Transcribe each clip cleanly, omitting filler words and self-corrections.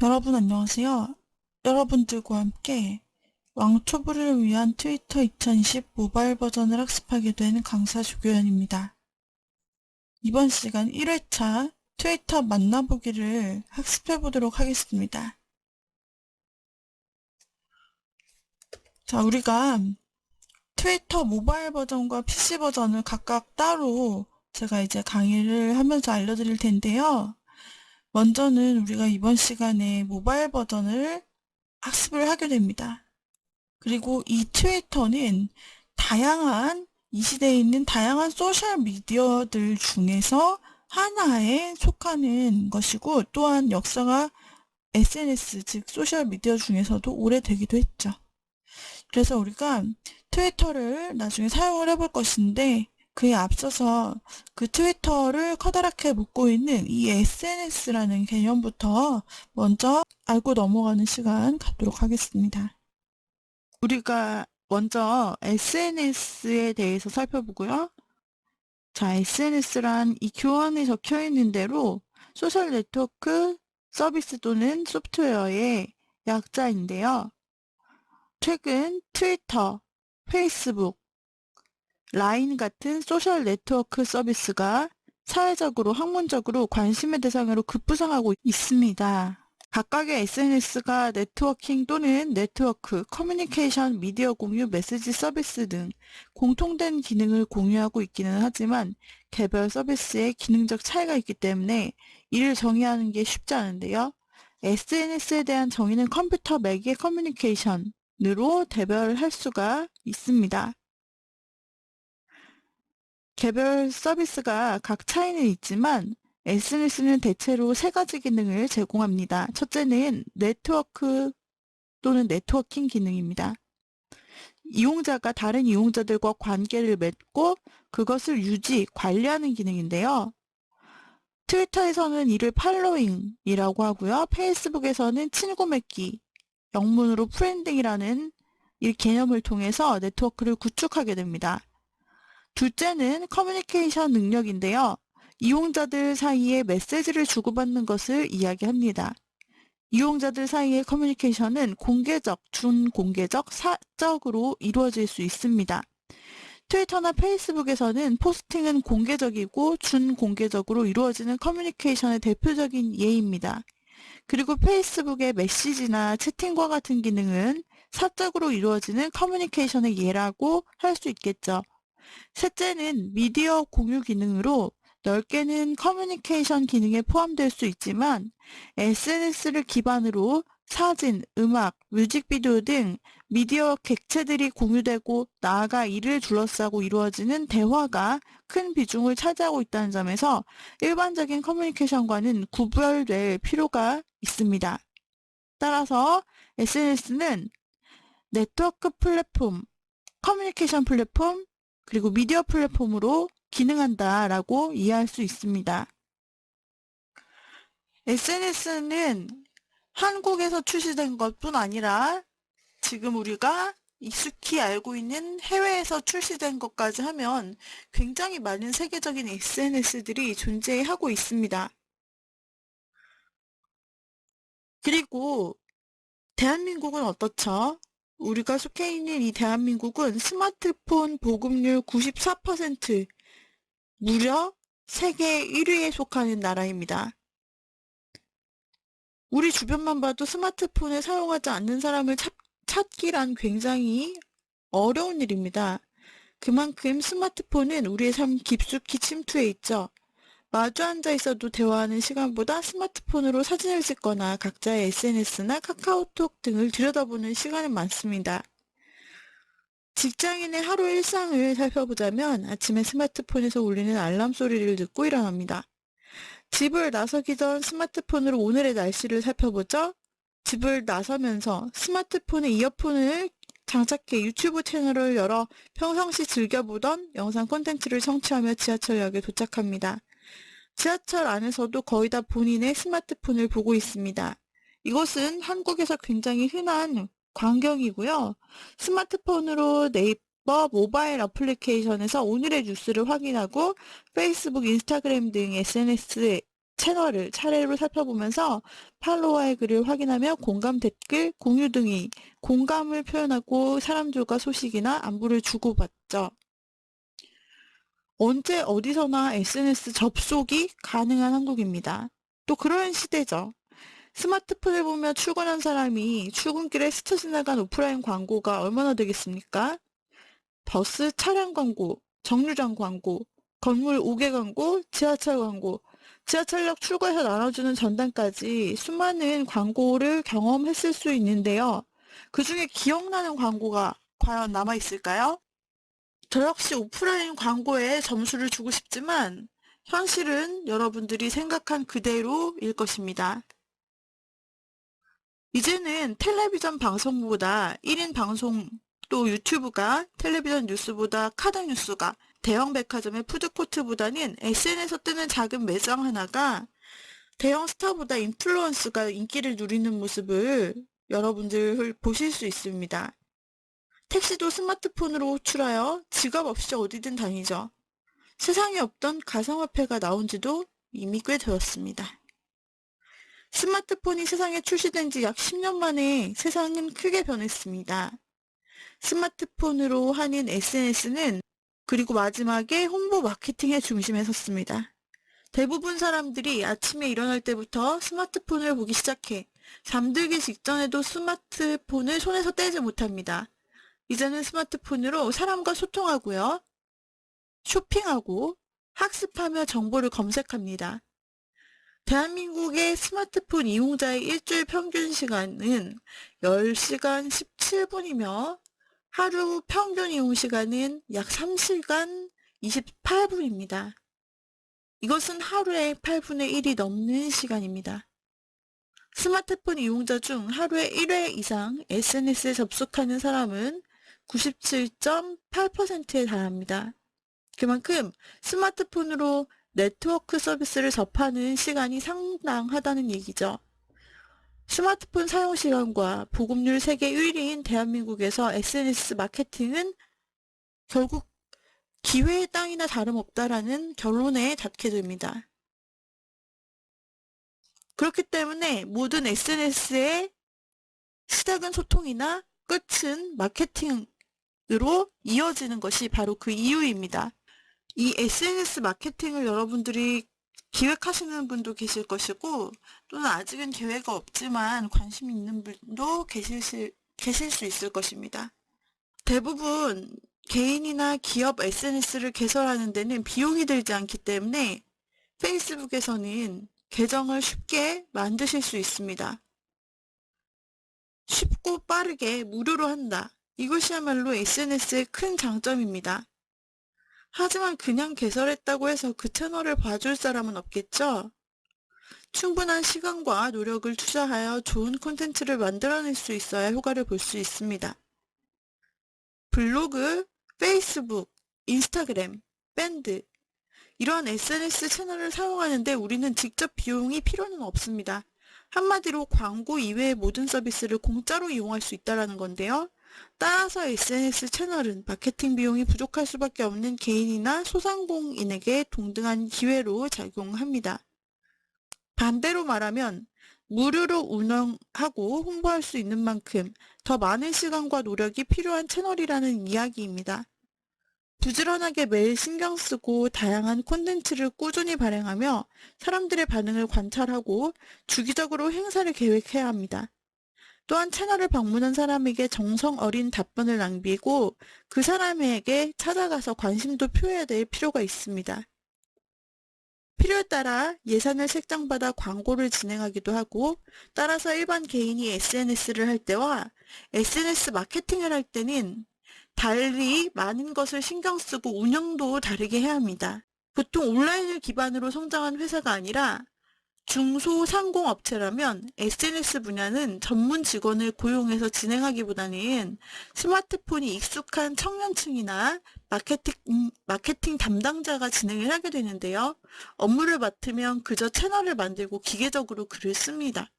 여러분 안녕하세요. 여러분들과 함께 왕초보를 위한 트위터 2020 모바일 버전을 학습하게 된 강사 조교연입니다. 이번 시간 1회차 트위터 만나보기를 학습해 보도록 하겠습니다. 자, 우리가 트위터 모바일 버전과 PC 버전을 각각 따로 제가 이제 강의를 하면서 알려드릴 텐데요. 먼저는 우리가 이번 시간에 모바일 버전을 학습을 하게 됩니다. 그리고 이 트위터는 이 시대에 있는 다양한 소셜 미디어들 중에서 하나에 속하는 것이고, 또한 역사가 SNS, 즉 소셜 미디어 중에서도 오래되기도 했죠. 그래서 우리가 트위터를 나중에 사용을 해볼 것인데, 그에 앞서서 그 트위터를 커다랗게 묶고 있는 이 SNS라는 개념부터 먼저 알고 넘어가는 시간 갖도록 하겠습니다. 우리가 먼저 SNS에 대해서 살펴보고요. 자, SNS란 이 교환에 적혀 있는 대로 소셜 네트워크 서비스 또는 소프트웨어의 약자인데요. 최근 트위터, 페이스북, 라인 같은 소셜 네트워크 서비스가 사회적으로, 학문적으로 관심의 대상으로 급부상하고 있습니다. 각각의 SNS가 네트워킹 또는 네트워크, 커뮤니케이션, 미디어 공유, 메시지 서비스 등 공통된 기능을 공유하고 있기는 하지만 개별 서비스의 기능적 차이가 있기 때문에 이를 정의하는 게 쉽지 않은데요. SNS에 대한 정의는 컴퓨터 매개 커뮤니케이션으로 대별할 수가 있습니다. 개별 서비스가 각 차이는 있지만 SNS는 대체로 세 가지 기능을 제공합니다. 첫째는 네트워크 또는 네트워킹 기능입니다. 이용자가 다른 이용자들과 관계를 맺고 그것을 관리하는 기능인데요. 트위터에서는 이를 팔로잉이라고 하고요. 페이스북에서는 친구 맺기, 영문으로 프렌딩이라는 이 개념을 통해서 네트워크를 구축하게 됩니다. 둘째는 커뮤니케이션 능력인데요. 이용자들 사이에 메시지를 주고받는 것을 이야기합니다. 이용자들 사이의 커뮤니케이션은 공개적, 준공개적, 사적으로 이루어질 수 있습니다. 트위터나 페이스북에서는 포스팅은 공개적이고 준공개적으로 이루어지는 커뮤니케이션의 대표적인 예입니다. 그리고 페이스북의 메시지나 채팅과 같은 기능은 사적으로 이루어지는 커뮤니케이션의 예라고 할 수 있겠죠. 셋째는 미디어 공유 기능으로 넓게는 커뮤니케이션 기능에 포함될 수 있지만 SNS를 기반으로 사진, 음악, 뮤직비디오 등 미디어 객체들이 공유되고 나아가 이를 둘러싸고 이루어지는 대화가 큰 비중을 차지하고 있다는 점에서 일반적인 커뮤니케이션과는 구별될 필요가 있습니다. 따라서 SNS는 네트워크 플랫폼, 커뮤니케이션 플랫폼, 그리고 미디어 플랫폼으로 기능한다라고 이해할 수 있습니다. SNS는 한국에서 출시된 것뿐 아니라 지금 우리가 익숙히 알고 있는 해외에서 출시된 것까지 하면 굉장히 많은 세계적인 SNS들이 존재하고 있습니다. 그리고 대한민국은 어떻죠? 우리가 속해 있는 이 대한민국은 스마트폰 보급률 94%, 무려 세계 1위에 속하는 나라입니다. 우리 주변만 봐도 스마트폰을 사용하지 않는 사람을 찾기란 굉장히 어려운 일입니다. 그만큼 스마트폰은 우리의 삶 깊숙이 침투해 있죠. 마주 앉아 있어도 대화하는 시간보다 스마트폰으로 사진을 찍거나 각자의 SNS나 카카오톡 등을 들여다보는 시간은 많습니다. 직장인의 하루 일상을 살펴보자면 아침에 스마트폰에서 울리는 알람 소리를 듣고 일어납니다. 집을 나서기 전 스마트폰으로 오늘의 날씨를 살펴보죠. 집을 나서면서 스마트폰에 이어폰을 장착해 유튜브 채널을 열어 평상시 즐겨보던 영상 콘텐츠를 청취하며 지하철역에 도착합니다. 지하철 안에서도 거의 다 본인의 스마트폰을 보고 있습니다. 이것은 한국에서 굉장히 흔한 광경이고요. 스마트폰으로 네이버 모바일 어플리케이션에서 오늘의 뉴스를 확인하고 페이스북, 인스타그램 등 SNS에 채널을 차례로 살펴보면서 팔로워의 글을 확인하며 공감 댓글, 공유 등이 공감을 표현하고 사람들과 소식이나 안부를 주고받죠. 언제 어디서나 SNS 접속이 가능한 한국입니다. 또 그런 시대죠. 스마트폰을 보며 출근한 사람이 출근길에 스쳐 지나간 오프라인 광고가 얼마나 되겠습니까? 버스 차량 광고, 정류장 광고, 건물 5개 광고, 지하철 광고, 지하철역 출구에서 나눠주는 전단까지 수많은 광고를 경험했을 수 있는데요. 그 중에 기억나는 광고가 과연 남아있을까요? 저 역시 오프라인 광고에 점수를 주고 싶지만 현실은 여러분들이 생각한 그대로일 것입니다. 이제는 텔레비전 방송보다 1인 방송 또 유튜브가 텔레비전 뉴스보다 카드 뉴스가 대형 백화점의 푸드코트보다는 SNS에서 뜨는 작은 매장 하나가 대형 스타보다 인플루언스가 인기를 누리는 모습을 여러분들 보실 수 있습니다. 택시도 스마트폰으로 호출하여 지갑 없이 어디든 다니죠. 세상에 없던 가상화폐가 나온 지도 이미 꽤 되었습니다. 스마트폰이 세상에 출시된 지 약 10년 만에 세상은 크게 변했습니다. 스마트폰으로 하는 SNS는 그리고 마지막에 홍보 마케팅의 중심에 섰습니다. 대부분 사람들이 아침에 일어날 때부터 스마트폰을 보기 시작해 잠들기 직전에도 스마트폰을 손에서 떼지 못합니다. 이제는 스마트폰으로 사람과 소통하고요. 쇼핑하고 학습하며 정보를 검색합니다. 대한민국의 스마트폰 이용자의 일주일 평균 시간은 10시간 17분이며 하루 평균 이용 시간은 약 3시간 28분입니다. 이것은 하루에 8분의 1이 넘는 시간입니다. 스마트폰 이용자 중 하루에 1회 이상 SNS에 접속하는 사람은 97.8%에 달합니다. 그만큼 스마트폰으로 네트워크 서비스를 접하는 시간이 상당하다는 얘기죠. 스마트폰 사용 시간과 보급률 세계 1위인 대한민국에서 SNS 마케팅은 결국 기회의 땅이나 다름없다라는 결론에 닿게 됩니다. 그렇기 때문에 모든 SNS의 시작은 소통이나 끝은 마케팅으로 이어지는 것이 바로 그 이유입니다. 이 SNS 마케팅을 여러분들이 기획하시는 분도 계실 것이고 또는 아직은 계획이 없지만 관심 있는 분도 계실 수 있을 것입니다. 대부분 개인이나 기업 SNS를 개설하는 데는 비용이 들지 않기 때문에 페이스북에서는 계정을 쉽게 만드실 수 있습니다. 쉽고 빠르게 무료로 한다. 이것이야말로 SNS의 큰 장점입니다. 하지만 그냥 개설했다고 해서 그 채널을 봐줄 사람은 없겠죠? 충분한 시간과 노력을 투자하여 좋은 콘텐츠를 만들어낼 수 있어야 효과를 볼 수 있습니다. 블로그, 페이스북, 인스타그램, 밴드 이러한 SNS 채널을 사용하는데 우리는 직접 비용이 필요는 없습니다. 한마디로 광고 이외의 모든 서비스를 공짜로 이용할 수 있다는 건데요. 따라서 SNS 채널은 마케팅 비용이 부족할 수밖에 없는 개인이나 소상공인에게 동등한 기회로 작용합니다. 반대로 말하면 무료로 운영하고 홍보할 수 있는 만큼 더 많은 시간과 노력이 필요한 채널이라는 이야기입니다. 부지런하게 매일 신경 쓰고 다양한 콘텐츠를 꾸준히 발행하며 사람들의 반응을 관찰하고 주기적으로 행사를 계획해야 합니다. 또한 채널을 방문한 사람에게 정성 어린 답변을 낭비고 그 사람에게 찾아가서 관심도 표해야 될 필요가 있습니다. 필요에 따라 예산을 책정받아 광고를 진행하기도 하고 따라서 일반 개인이 SNS를 할 때와 SNS 마케팅을 할 때는 달리 많은 것을 신경 쓰고 운영도 다르게 해야 합니다. 보통 온라인을 기반으로 성장한 회사가 아니라 중소상공업체라면 SNS 분야는 전문 직원을 고용해서 진행하기보다는 스마트폰이 익숙한 청년층이나 마케팅 담당자가 진행을 하게 되는데요. 업무를 맡으면 그저 채널을 만들고 기계적으로 글을 씁니다.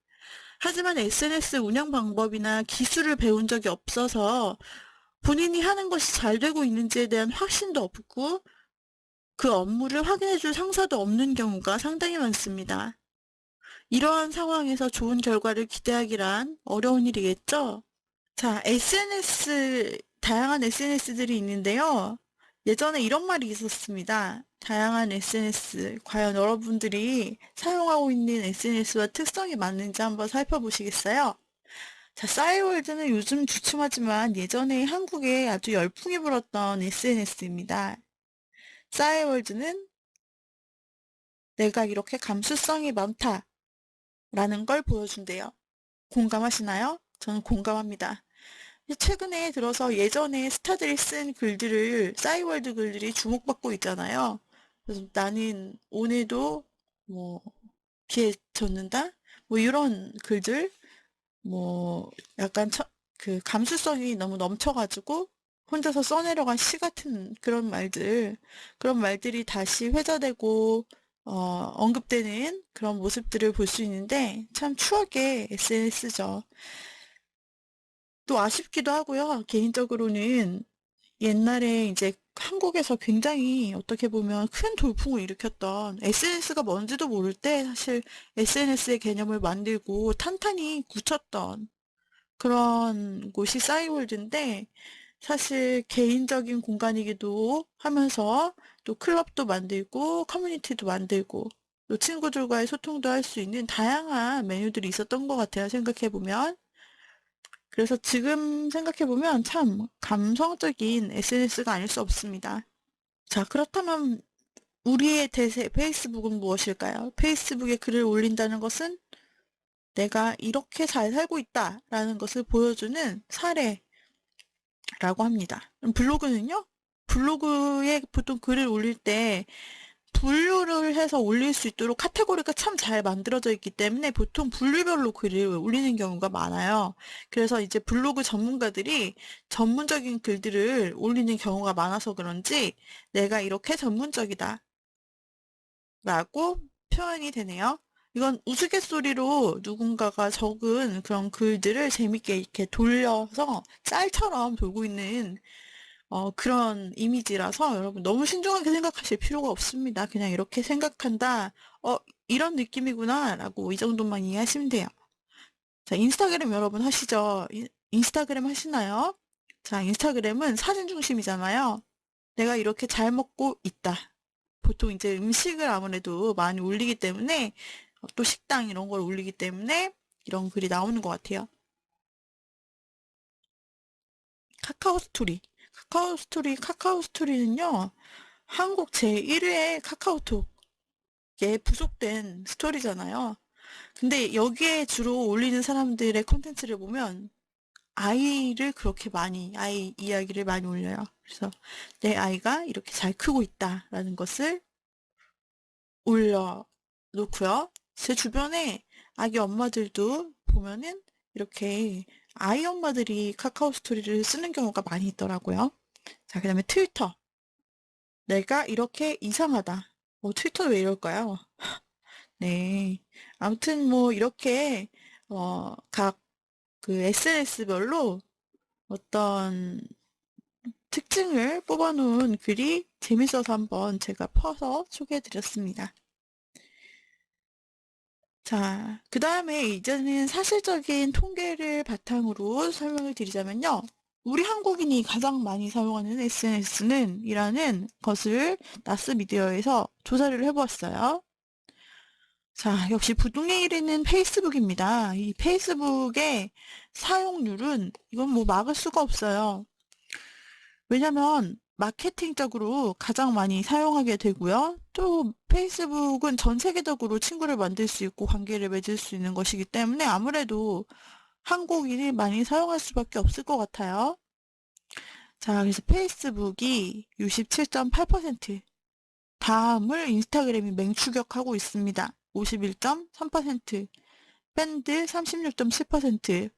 하지만 SNS 운영 방법이나 기술을 배운 적이 없어서 본인이 하는 것이 잘 되고 있는지에 대한 확신도 없고 그 업무를 확인해줄 상사도 없는 경우가 상당히 많습니다. 이러한 상황에서 좋은 결과를 기대하기란 어려운 일이겠죠? 자, 다양한 SNS들이 있는데요. 예전에 이런 말이 있었습니다. 다양한 SNS, 과연 여러분들이 사용하고 있는 SNS와 특성이 맞는지 한번 살펴보시겠어요? 자, 싸이월드는 요즘 주춤하지만 예전에 한국에 아주 열풍이 불었던 SNS입니다. 싸이월드는 내가 이렇게 감수성이 많다라는 걸 보여준대요. 공감하시나요? 저는 공감합니다. 최근에 들어서 예전에 스타들이 쓴 글들을, 싸이월드 글들이 주목받고 있잖아요. 그래서 나는 오늘도 뭐 비에 젖는다? 뭐 이런 글들, 뭐 약간 그 감수성이 너무 넘쳐가지고 혼자서 써내려간 시 같은 그런 말들이 다시 회자되고 언급되는 그런 모습들을 볼 수 있는데 참 추억의 SNS죠. 또 아쉽기도 하고요. 개인적으로는 옛날에 이제 한국에서 굉장히 어떻게 보면 큰 돌풍을 일으켰던 SNS가 뭔지도 모를 때 사실 SNS의 개념을 만들고 탄탄히 굳혔던 그런 곳이 싸이월드인데 사실 개인적인 공간이기도 하면서 또 클럽도 만들고 커뮤니티도 만들고 또 친구들과의 소통도 할 수 있는 다양한 메뉴들이 있었던 것 같아요. 생각해보면. 그래서 지금 생각해보면 참 감성적인 SNS가 아닐 수 없습니다. 자, 그렇다면 우리의 대세 페이스북은 무엇일까요? 페이스북에 글을 올린다는 것은 내가 이렇게 잘 살고 있다라는 것을 보여주는 사례라고 합니다. 블로그는요? 블로그에 보통 글을 올릴 때 분류를 해서 올릴 수 있도록 카테고리가 참 잘 만들어져 있기 때문에 보통 분류별로 글을 올리는 경우가 많아요. 그래서 이제 블로그 전문가들이 전문적인 글들을 올리는 경우가 많아서 그런지 내가 이렇게 전문적이다 라고 표현이 되네요. 이건 우스갯소리로 누군가가 적은 그런 글들을 재밌게 이렇게 돌려서 짤처럼 돌고 있는 그런 이미지라서 여러분 너무 신중하게 생각하실 필요가 없습니다. 그냥 이렇게 생각한다. 이런 느낌이구나 라고 이 정도만 이해하시면 돼요. 자, 인스타그램 여러분 하시죠? 인스타그램 하시나요? 자, 인스타그램은 사진 중심이잖아요. 내가 이렇게 잘 먹고 있다. 보통 이제 음식을 아무래도 많이 올리기 때문에 또 식당 이런 걸 올리기 때문에 이런 글이 나오는 것 같아요. 카카오 스토리. 카카오 스토리는요, 한국 제1회 카카오톡에 부속된 스토리잖아요. 근데 여기에 주로 올리는 사람들의 콘텐츠를 보면 아이 이야기를 많이 올려요. 그래서 내 아이가 이렇게 잘 크고 있다라는 것을 올려놓고요. 제 주변에 아기 엄마들도 보면은 이렇게 아이 엄마들이 카카오 스토리를 쓰는 경우가 많이 있더라고요. 자, 그 다음에 트위터. 내가 이렇게 이상하다. 트위터 왜 이럴까요? 네. 아무튼 뭐 이렇게 각 그 SNS별로 어떤 특징을 뽑아놓은 글이 재밌어서 한번 제가 퍼서 소개해드렸습니다. 자, 그 다음에 이제는 사실적인 통계를 바탕으로 설명을 드리자면요. 우리 한국인이 가장 많이 사용하는 SNS는 이라는 것을 나스미디어에서 조사를 해보았어요. 자, 역시 부동의 1위는 페이스북입니다. 이 페이스북의 사용률은 이건 뭐 막을 수가 없어요. 왜냐면 마케팅적으로 가장 많이 사용하게 되고요. 또 페이스북은 전 세계적으로 친구를 만들 수 있고 관계를 맺을 수 있는 것이기 때문에 아무래도 한국인이 많이 사용할 수밖에 없을 것 같아요. 자, 그래서 페이스북이 67.8%, 다음을 인스타그램이 맹추격하고 있습니다. 51.3%, 밴드 36.7%,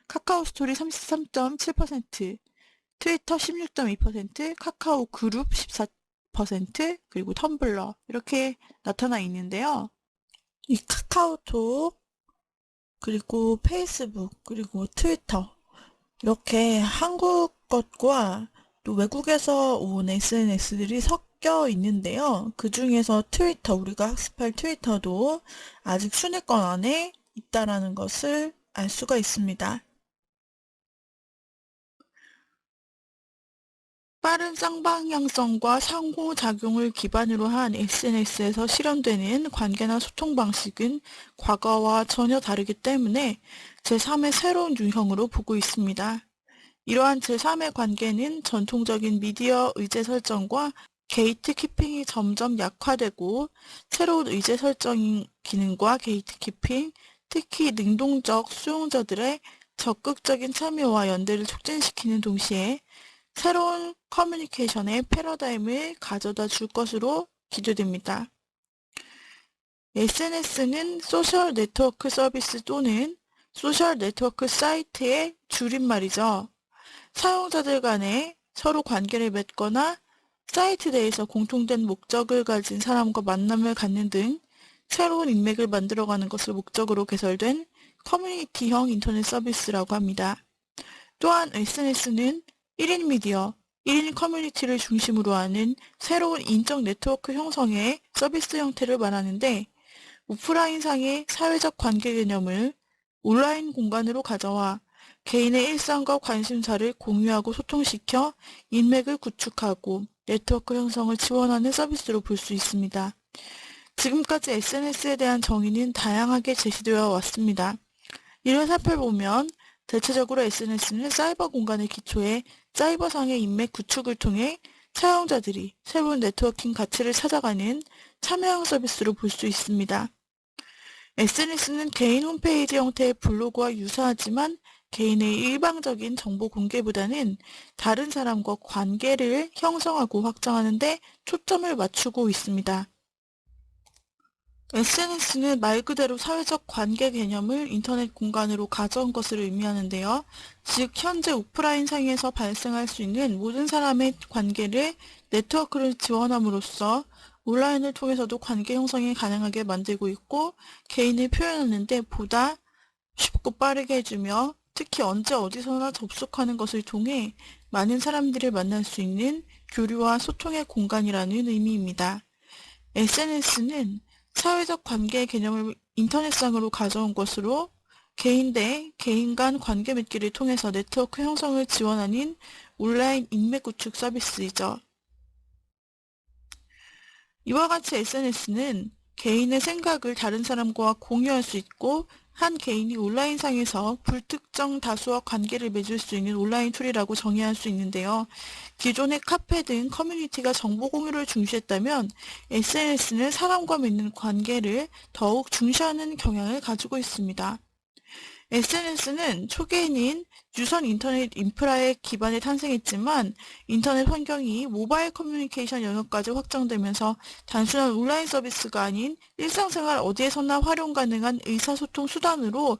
카카오 스토리 33.7%, 트위터 16.2%, 카카오 그룹 14%, 그리고 텀블러 이렇게 나타나 있는데요. 이 카카오톡, 그리고 페이스북, 그리고 트위터 이렇게 한국 것과 또 외국에서 온 SNS들이 섞여 있는데요. 그 중에서 트위터, 우리가 학습할 트위터도 아직 순위권 안에 있다라는 것을 알 수가 있습니다. 빠른 쌍방향성과 상호작용을 기반으로 한 SNS에서 실현되는 관계나 소통 방식은 과거와 전혀 다르기 때문에 제3의 새로운 유형으로 보고 있습니다. 이러한 제3의 관계는 전통적인 미디어 의제 설정과 게이트 키핑이 점점 약화되고 새로운 의제 설정 기능과 게이트 키핑, 특히 능동적 수용자들의 적극적인 참여와 연대를 촉진시키는 동시에 새로운 커뮤니케이션의 패러다임을 가져다 줄 것으로 기대됩니다. SNS는 소셜 네트워크 서비스 또는 소셜 네트워크 사이트의 줄임말이죠. 사용자들 간에 서로 관계를 맺거나 사이트 내에서 공통된 목적을 가진 사람과 만남을 갖는 등 새로운 인맥을 만들어가는 것을 목적으로 개설된 커뮤니티형 인터넷 서비스라고 합니다. 또한 SNS는 1인 미디어, 1인 커뮤니티를 중심으로 하는 새로운 인적 네트워크 형성의 서비스 형태를 말하는데 오프라인상의 사회적 관계 개념을 온라인 공간으로 가져와 개인의 일상과 관심사를 공유하고 소통시켜 인맥을 구축하고 네트워크 형성을 지원하는 서비스로 볼 수 있습니다. 지금까지 SNS에 대한 정의는 다양하게 제시되어 왔습니다. 이를 살펴보면 대체적으로 SNS는 사이버 공간의 기초에 사이버상의 인맥 구축을 통해 사용자들이 새로운 네트워킹 가치를 찾아가는 참여형 서비스로 볼 수 있습니다. SNS는 개인 홈페이지 형태의 블로그와 유사하지만 개인의 일방적인 정보 공개보다는 다른 사람과 관계를 형성하고 확장하는 데 초점을 맞추고 있습니다. SNS는 말 그대로 사회적 관계 개념을 인터넷 공간으로 가져온 것을 의미하는데요. 즉, 현재 오프라인 상에서 발생할 수 있는 모든 사람의 관계를 네트워크를 지원함으로써 온라인을 통해서도 관계 형성이 가능하게 만들고 있고 개인을 표현하는 데 보다 쉽고 빠르게 해주며 특히 언제 어디서나 접속하는 것을 통해 많은 사람들을 만날 수 있는 교류와 소통의 공간이라는 의미입니다. SNS는 사회적 관계의 개념을 인터넷상으로 가져온 것으로 개인 대 개인 간 관계 맺기를 통해서 네트워크 형성을 지원하는 온라인 인맥 구축 서비스이죠. 이와 같이 SNS는 개인의 생각을 다른 사람과 공유할 수 있고 한 개인이 온라인상에서 불특정 다수와 관계를 맺을 수 있는 온라인 툴이라고 정의할 수 있는데요. 기존의 카페 등 커뮤니티가 정보 공유를 중시했다면 SNS는 사람과 맺는 관계를 더욱 중시하는 경향을 가지고 있습니다. SNS는 초기에는 유선 인터넷 인프라에 기반에 탄생했지만 인터넷 환경이 모바일 커뮤니케이션 영역까지 확장되면서 단순한 온라인 서비스가 아닌 일상생활 어디에서나 활용 가능한 의사소통 수단으로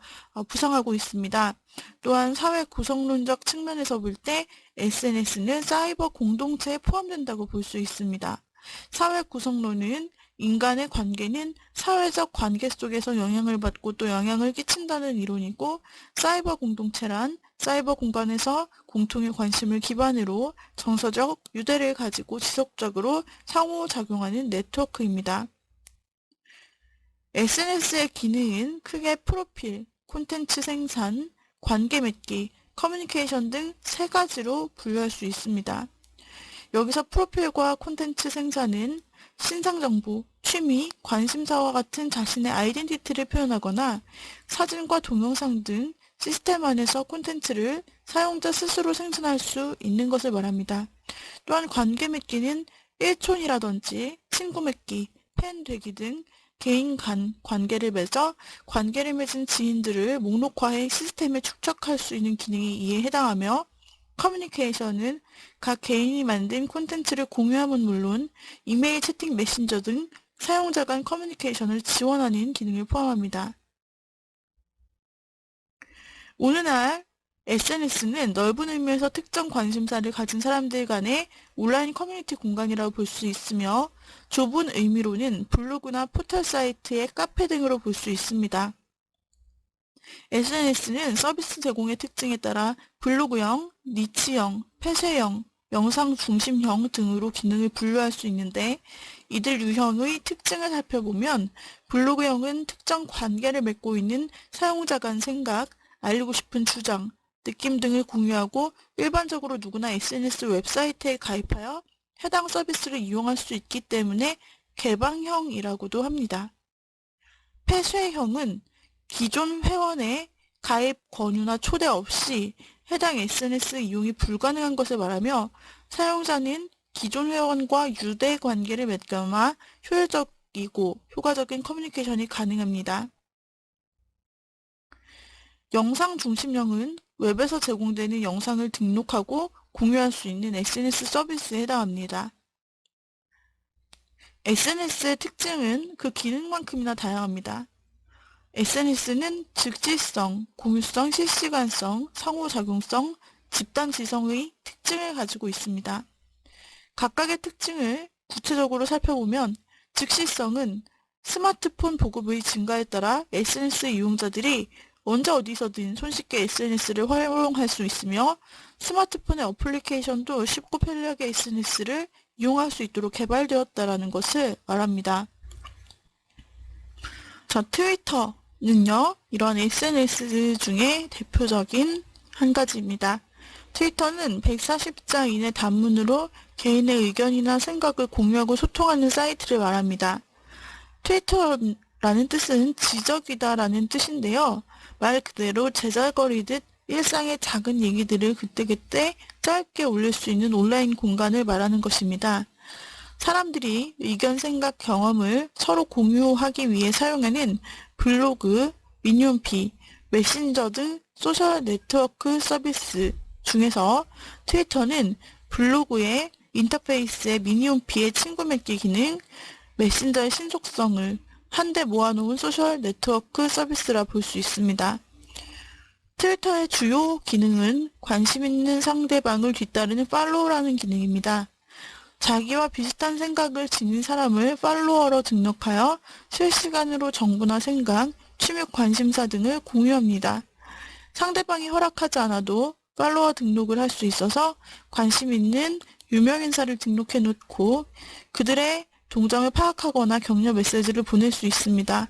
부상하고 있습니다. 또한 사회 구성론적 측면에서 볼 때 SNS는 사이버 공동체에 포함된다고 볼 수 있습니다. 사회 구성론은 인간의 관계는 사회적 관계 속에서 영향을 받고 또 영향을 끼친다는 이론이고 사이버 공동체란 사이버 공간에서 공통의 관심을 기반으로 정서적 유대를 가지고 지속적으로 상호작용하는 네트워크입니다. SNS의 기능은 크게 프로필, 콘텐츠 생산, 관계 맺기, 커뮤니케이션 등 세 가지로 분류할 수 있습니다. 여기서 프로필과 콘텐츠 생산은 신상정보, 취미, 관심사와 같은 자신의 아이덴티티를 표현하거나 사진과 동영상 등 시스템 안에서 콘텐츠를 사용자 스스로 생산할 수 있는 것을 말합니다. 또한 관계 맺기는 일촌이라든지 친구 맺기, 팬 되기 등 개인 간 관계를 맺어 관계를 맺은 지인들을 목록화해 시스템에 축적할 수 있는 기능이 이에 해당하며 커뮤니케이션은 각 개인이 만든 콘텐츠를 공유함은 물론 이메일, 채팅, 메신저 등 사용자 간 커뮤니케이션을 지원하는 기능을 포함합니다. 오늘날 SNS는 넓은 의미에서 특정 관심사를 가진 사람들 간의 온라인 커뮤니티 공간이라고 볼 수 있으며 좁은 의미로는 블로그나 포털 사이트의 카페 등으로 볼 수 있습니다. SNS는 서비스 제공의 특징에 따라 블로그형, 니치형, 폐쇄형, 영상 중심형 등으로 기능을 분류할 수 있는데 이들 유형의 특징을 살펴보면 블로그형은 특정 관계를 맺고 있는 사용자 간 생각, 알리고 싶은 주장, 느낌 등을 공유하고 일반적으로 누구나 SNS 웹사이트에 가입하여 해당 서비스를 이용할 수 있기 때문에 개방형이라고도 합니다. 폐쇄형은 기존 회원의 가입 권유나 초대 없이 해당 SNS 이용이 불가능한 것을 말하며 사용자는 기존 회원과 유대 관계를 맺거나 효율적이고 효과적인 커뮤니케이션이 가능합니다. 영상 중심형은 웹에서 제공되는 영상을 등록하고 공유할 수 있는 SNS 서비스에 해당합니다. SNS의 특징은 그 기능만큼이나 다양합니다. SNS는 즉시성, 공유성, 실시간성, 상호작용성, 집단지성의 특징을 가지고 있습니다. 각각의 특징을 구체적으로 살펴보면 즉시성은 스마트폰 보급의 증가에 따라 SNS 이용자들이 언제 어디서든 손쉽게 SNS를 활용할 수 있으며 스마트폰의 어플리케이션도 쉽고 편리하게 SNS를 이용할 수 있도록 개발되었다는 것을 말합니다. 자, 트위터는요, 이런 SNS 중에 대표적인 한 가지입니다. 트위터는 140자 이내 단문으로 개인의 의견이나 생각을 공유하고 소통하는 사이트를 말합니다. 트위터라는 뜻은 지적이다라는 뜻인데요. 말 그대로 제잘거리듯 일상의 작은 얘기들을 그때그때 짧게 올릴 수 있는 온라인 공간을 말하는 것입니다. 사람들이 의견, 생각, 경험을 서로 공유하기 위해 사용하는 블로그, 미니홈피, 메신저 등 소셜 네트워크 서비스 중에서 트위터는 블로그의 인터페이스의 미니홈피의 친구 맺기 기능, 메신저의 신속성을 한데 모아놓은 소셜 네트워크 서비스라 볼 수 있습니다. 트위터의 주요 기능은 관심 있는 상대방을 뒤따르는 팔로우라는 기능입니다. 자기와 비슷한 생각을 지닌 사람을 팔로워로 등록하여 실시간으로 정보나 생각, 취미 관심사 등을 공유합니다. 상대방이 허락하지 않아도 팔로워 등록을 할 수 있어서 관심 있는 유명인사를 등록해 놓고 그들의 동작을 파악하거나 격려 메시지를 보낼 수 있습니다.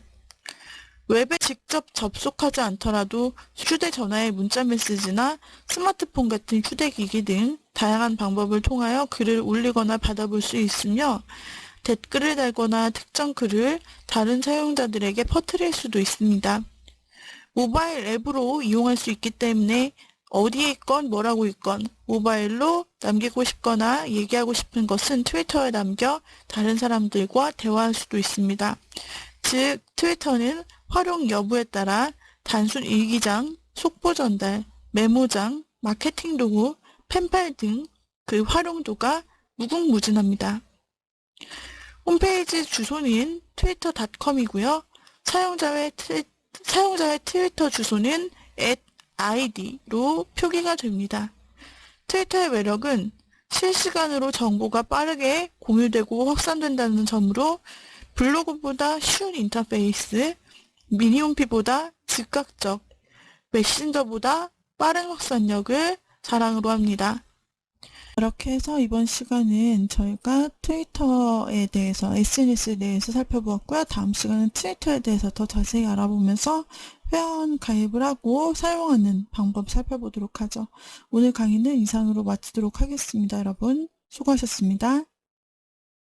웹에 직접 접속하지 않더라도 휴대전화의 문자 메시지나 스마트폰 같은 휴대기기 등 다양한 방법을 통하여 글을 올리거나 받아볼 수 있으며 댓글을 달거나 특정 글을 다른 사용자들에게 퍼뜨릴 수도 있습니다. 모바일 앱으로 이용할 수 있기 때문에 어디에 있건 뭐라고 있건 모바일로 남기고 싶거나 얘기하고 싶은 것은 트위터에 남겨 다른 사람들과 대화할 수도 있습니다. 즉, 트위터는 활용 여부에 따라 단순 일기장, 속보 전달, 메모장, 마케팅 도구, 펜팔 등 그 활용도가 무궁무진합니다. 홈페이지 주소는 twitter.com이고요. 사용자의 트위터 주소는 @id로 표기가 됩니다. 트위터의 매력은 실시간으로 정보가 빠르게 공유되고 확산된다는 점으로 블로그보다 쉬운 인터페이스, 미니홈피보다 즉각적, 메신저보다 빠른 확산력을 자랑으로 합니다. 이렇게 해서 이번 시간은 저희가 트위터에 대해서, SNS에 대해서 살펴보았고요. 다음 시간은 트위터에 대해서 더 자세히 알아보면서 회원 가입을 하고 사용하는 방법 살펴보도록 하죠. 오늘 강의는 이상으로 마치도록 하겠습니다. 여러분 수고하셨습니다.